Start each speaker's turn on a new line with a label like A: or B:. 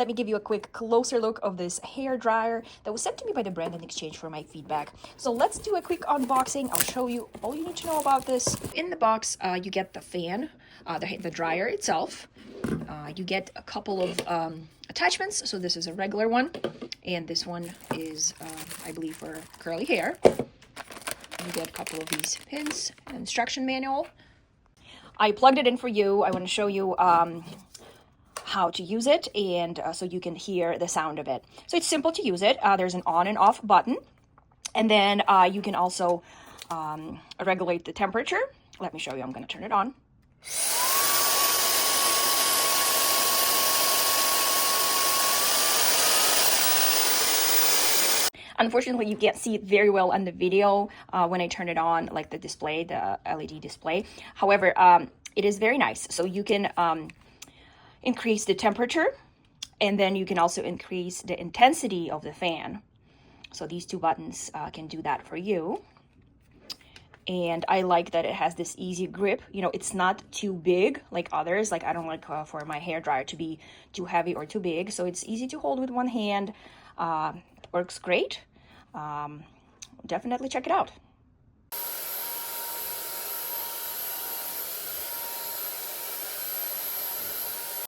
A: let me give you a quick closer look of this hair dryer that was sent to me by the brand in exchange for my feedback. So let's do a quick unboxing. I'll show you all you need to know about this. In the box, you get the fan, the dryer itself. You get a couple of attachments. So this is a regular one, and this one is, I believe, for curly hair. You get a couple of these pins, an instruction manual. I plugged it in for you. I want to show you how to use it, and so you can hear the sound of it. So it's simple to use it. There's an on and off button, and then you can also regulate the temperature. Let me show you. I'm going to turn it on. Unfortunately, you can't see it very well on the video when I turn it on, like the display, the LED display. However, it is very nice. So you can increase the temperature, and then you can also increase the intensity of the fan. So these two buttons can do that for you. And I like that it has this easy grip. You know, it's not too big like others. Like I don't like for my hair dryer to be too heavy or too big. So it's easy to hold with one hand. Works great. Definitely check it out.